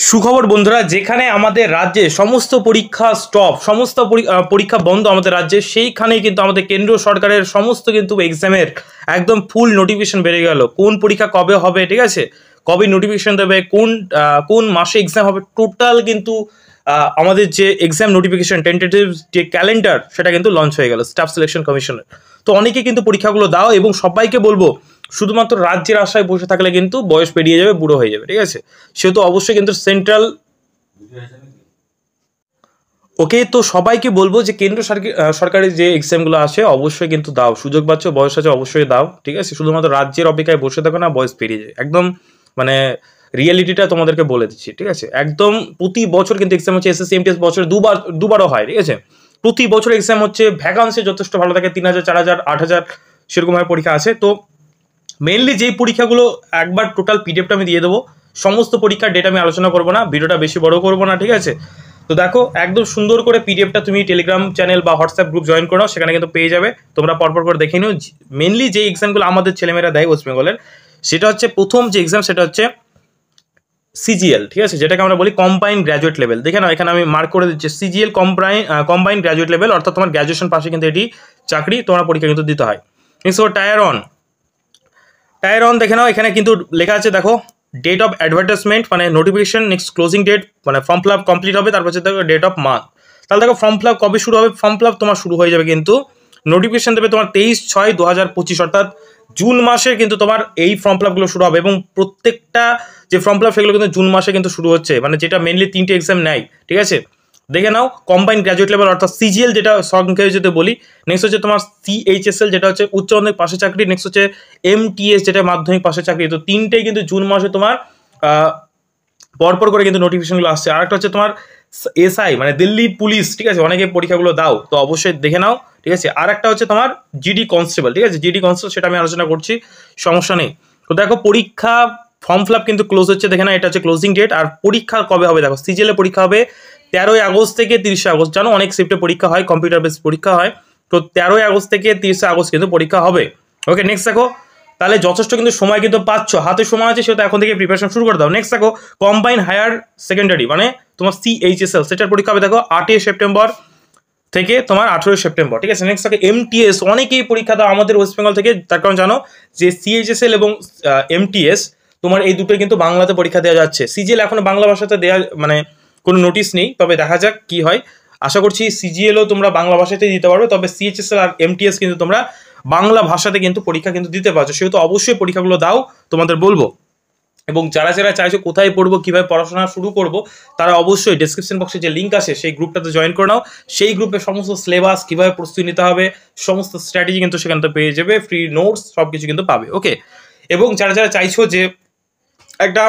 সুখবর বন্ধুরা, যেখানে আমাদের রাজ্যে সমস্ত পরীক্ষা স্টপ, সমস্ত পরীক্ষা বন্ধ আমাদের রাজ্যে, সেইখানেই কিন্তু আমাদের কেন্দ্রীয় সরকারের সমস্ত কিন্তু এক্সামের একদম ফুল নোটিফিকেশন বেরিয়ে গেল। কোন পরীক্ষা কবে হবে, ঠিক আছে, কবে নোটিফিকেশন দেবে, কোন মাসে এক্সাম হবে, টোটাল কিন্তু আমাদের যে এক্সাম নোটিফিকেশন টেন্টেটিভ যে ক্যালেন্ডার সেটা কিন্তু লঞ্চ হয়ে গেল স্টাফ সিলেকশন কমিশনের। তো অনেকে কিন্তু পরীক্ষাগুলো দাও, এবং সবাইকে বলবো শুধুমাত্র রাজ্যের আশায় বসে থাকলে কিন্তু বয়স পেরিয়ে যাবে, বুড়ো হয়ে যাবে, ঠিক আছে। সেহেতু অবশ্যই কিন্তু সেন্ট্রাল ওকে, তো সবাইকে বলবো যে কেন্দ্র সরকারের যে এক্সামগুলো আসে অবশ্যই কিন্তু দাও, সুযোগ পাচ্ছ, বয়স আছে, অবশ্যই দাও, ঠিক আছে। শুধুমাত্র রাজ্যের অপেক্ষায় বসে থাকো না, বয়স পেরিয়ে যায় একদম, মানে রিয়েলিটিটা তোমাদেরকে বলে দিচ্ছি, ঠিক আছে। একদম প্রতি বছর কিন্তু এক্সাম হচ্ছে, এসএসসি এমটিএস বছরে দুবারও হয়, ঠিক আছে। প্রতি বছর এক্সাম হচ্ছে, ভ্যাকান্সি যথেষ্ট ভালো থাকে, 3000, 4000, 8000 সেরকমভাবে পরীক্ষা আছে। তো মেনলি যেই পরীক্ষাগুলো একবার টোটাল পিডিএফটা আমি দিয়ে দেবো, সমস্ত পরীক্ষার ডেট আমি আলোচনা করবো না, ভিডিওটা বেশি বড় করবো না, ঠিক আছে। তো দেখো একদম সুন্দর করে পিডিএফটা তুমি টেলিগ্রাম চ্যানেল বা হোয়াটসঅ্যাপ গ্রুপ জয়েন করো, সেখানে কিন্তু পেয়ে যাবে, তোমরা পরপর করে দেখে নিও। মেনলি যে এক্সামগুলো আমাদের ছেলেমেয়েরা দেয় ওয়েস্ট বেঙ্গলের, সেটা হচ্ছে প্রথম যে এক্সাম সেটা হচ্ছে সিজিএল, ঠিক আছে, যেটাকে আমরা বলি কম্বাইন্ড গ্র্যাজুয়েট লেভেল। দেখে নাও এখানে আমি মার্ক করে দিচ্ছি সিজিএল কম্বাইন্ড গ্র্যাজুয়েট লেভেল, অর্থাৎ তোমার গ্র্যাজুয়েশন পাশে কিন্তু এটি চাকরি, তোমার পরীক্ষা কিন্তু দিতে হয়। নেক্সট টায়ার অন দেখে নাও, এখানে কিন্তু লেখা আছে, দেখো ডেট অফ অ্যাডভার্টাইজমেন্ট মানে নোটিফিকেশন, নেক্সট ক্লোজিং ডেট মানে ফর্ম ফিল আপ কমপ্লিট হবে, তারপর হচ্ছে দেখো ডেট অফ মান্থ। তাহলে দেখো ফর্ম ফিল আপ কবে শুরু হবে, ফর্ম ফিল আপ তোমার শুরু হয়ে যাবে কিন্তু, নোটিফিকেশন দেবে তোমার 23/6/2025, অর্থাৎ জুন মাসে কিন্তু তোমার এই ফর্ম ফিল আপগুলো শুরু হবে, এবং প্রত্যেকটা যে ফর্ম ফিল আপ সেগুলো কিন্তু জুন মাসে কিন্তু শুরু হচ্ছে, মানে যেটা মেনলি 3টে এক্সাম নেয়, ঠিক আছে। দেখে নাও কম্বাইন্ড গ্র্যাজুয়েট লেভেল অর্থাৎ সিজিএল, যেটা সংখ্যায় যদি বলি। নেক্সট হচ্ছে তোমার সিএইচএসএল, যেটা হচ্ছে উচ্চ মাধ্যমিক পাশের চাকরি। নেক্সট হচ্ছে এমটিএস, যেটা মাধ্যমিক পাশের চাকরি। তো তিনটেই কিন্তু জুন মাসে তোমার পরপর করে কিন্তু নোটিফিকেশনগুলো আসছে। আর একটা হচ্ছে তোমার এসআই মানে দিল্লি পুলিশ, ঠিক আছে, অনেকে পরীক্ষাগুলো দাও, তো অবশ্যই দেখে নাও, ঠিক আছে। আর একটা হচ্ছে তোমার জিডি কনস্টেবল, ঠিক আছে, জিডি কনস্টেবল সেটা আমি আলোচনা করছি, সমস্যা নেই। তো দেখো পরীক্ষা ফর্ম ফিল আপ কিন্তু ক্লোজ হচ্ছে, দেখে না, এটা হচ্ছে ক্লোজিং ডেট। আর পরীক্ষা কবে হবে, দেখো সিজিএল এ পরীক্ষা হবে 13ই আগস্ট থেকে 30শে আগস্ট। জানো অনেক শিফটে পরীক্ষা হয়, কম্পিউটার বেস পরীক্ষা হয়, তো 13ই আগস্ট থেকে 30শে আগস্ট কিন্তু পরীক্ষা হবে। ওকে, নেক্সট দেখো, তাহলে যথেষ্ট কিন্তু সময় কিন্তু পাচ্ছ, হাতে সময় আছে, সেটা এখন থেকে প্রিপারেশন শুরু করে দাও। নেক্সট দেখো কম্বাইন হায়ার সেকেন্ডারি মানে তোমার সিএইচএসএল, সেটার পরীক্ষা হবে দেখো 8ই সেপ্টেম্বর থেকে তোমার 18ই সেপ্টেম্বর, ঠিক আছে। নেক্সট থাকে এমটিএস, অনেকেই পরীক্ষা দাও আমাদের ওয়েস্ট বেঙ্গল থেকে, তার কারণ জানো যে সিএইচএসএল এবং এমটিএস তোমার এই দুটোই কিন্তু বাংলাতে পরীক্ষা দেওয়া যাচ্ছে। সিজিএল এখনো বাংলা ভাষাতে দেওয়া মানে কোনো নোটিশ নেই, তবে দেখা যাক কি হয়। আশা করছি সিজিএলও তোমরা বাংলা ভাষাতেই দিতে পারবে, তবে সিএইচএসএল আর এমটিএস কিন্তু তোমরা বাংলা ভাষাতে কিন্তু পরীক্ষা কিন্তু দিতে পারছো, সেহেতু অবশ্যই পরীক্ষাগুলো দাও, তোমাদের বলবো। এবং যারা যারা চাইছো কোথায় পড়বো, কিভাবে পড়াশোনা শুরু করব, তারা অবশ্যই ডেসক্রিপশন বক্সে যে লিঙ্ক আছে সেই গ্রুপটাতে জয়েন করে নাও। সেই গ্রুপে সমস্ত সিলেবাস, কিভাবে প্রস্তুতি নিতে হবে, সমস্ত স্ট্র্যাটেজি কিন্তু সেখান থেকে পেয়ে যাবে, ফ্রি নোটস সব কিছু কিন্তু পাবে। ওকে, এবং যারা যারা চাইছো যে একটা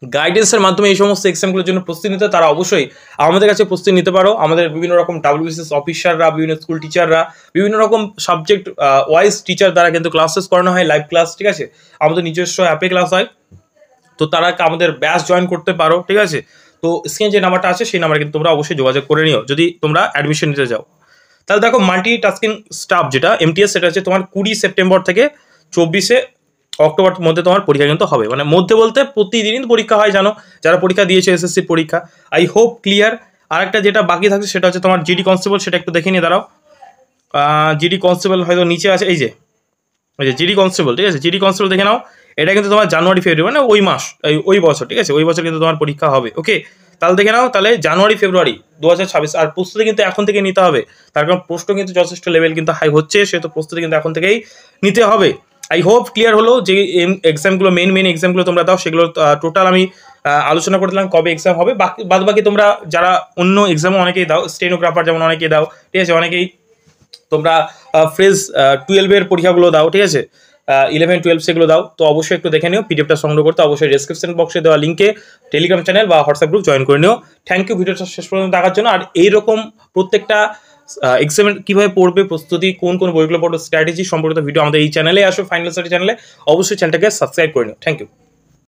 গাইডেন্সের মাধ্যমে এই সমস্ত এক্সামগুলোর জন্য প্রস্তুতি নিতে, তারা অবশ্যই আমাদের কাছে প্রস্তুতি নিতে পারো। আমাদের বিভিন্ন রকম ডাব্লিউবিসিএস অফিসাররা, বিভিন্ন স্কুল টিচাররা, বিভিন্ন রকম সাবজেক্ট ওয়াইজ টিচার দ্বারা কিন্তু ক্লাসেস করানো হয়, লাইভ ক্লাস, ঠিক আছে। আমাদের নিজস্ব অ্যাপে ক্লাস হয়, তো তারা আমাদের ব্যাচ জয়েন করতে পারো, ঠিক আছে। তো স্ক্রিনে যে নাম্বারটা আছে সেই নাম্বারে কিন্তু তোমরা অবশ্যই যোগাযোগ করে নিও যদি তোমরা অ্যাডমিশন নিতে যাও। তাহলে দেখো মাল্টি টাস্কিং স্টাফ যেটা এমটিএস, সেটা হচ্ছে তোমার 20 সেপ্টেম্বর থেকে 24শে অক্টোবর মধ্যে তোমার পরীক্ষা কিন্তু হবে, মানে মধ্যে বলতে প্রতিদিনই পরীক্ষা হয়, জানো যারা পরীক্ষা দিয়েছে এসএসসির পরীক্ষা। I hope clear. আর একটা যেটা বাকি থাকছে সেটা হচ্ছে তোমার জিডি কনস্টেবল, সেটা একটু দেখে নিয়ে দাঁড়াও। জিডি কনস্টেবল হয়তো নিচে আছে, এই যে জিডি কনস্টেবল, ঠিক আছে, জিডি কনস্টেবল দেখে নাও। এটা কিন্তু তোমার জানুয়ারি ফেব্রুয়ারি মানে ওই মাস, ওই বছর, ঠিক আছে, ওই বছর কিন্তু তোমার পরীক্ষা হবে। ওকে, তাহলে দেখে নাও, তাহলে জানুয়ারি ফেব্রুয়ারি 2026। আর প্রস্তুতি কিন্তু এখন থেকে নিতে হবে, তার কারণ প্রশ্ন কিন্তু যথেষ্ট লেভেল কিন্তু হাই হচ্ছে, সেহেতু প্রস্তুতি কিন্তু এখন থেকেই নিতে হবে। আই হোপ ক্লিয়ার হলো যে এক্সামগুলো মেন এক্সামগুলো তোমরা দাও, সেগুলো টোটাল আমি আলোচনা করে দিলাম কবে এক্সাম হবে। বাকি তোমরা যারা অন্য এক্সামও অনেকেই দাও, স্টেনোগ্রাফার যেমন অনেকেই দাও, ঠিক আছে, অনেকেই তোমরা ফ্রেজ 12-এর পরীক্ষাগুলো দাও, ঠিক আছে, 11-12 সেগুলো দাও, তো অবশ্যই একটু দেখে নিও। পিডিএফটা সংগ্রহ করতে অবশ্যই ডেসক্রিপশন বক্সে দেওয়া লিঙ্কে টেলিগ্রাম চ্যানেল বা হোয়াটসঅ্যাপ গ্রুপ জয়েন করে নিও। থ্যাংক ইউ ভিডিওটা শেষ পর্যন্ত দেখার জন্য। আর এইরকম প্রত্যেকটা এক্সামের কীভাবে পড়বে, প্রস্তুতি, কোন কোন বইগুলো পড়বে, স্ট্র্যাটেজি সম্পর্কিত ভিডিও আমাদের এই চ্যানেলে আসবে, ফাইনাল স্টাডি চ্যানেলে, অবশ্যই চ্যানেলটাকে সাবস্ক্রাইব করে নিও। Thank you.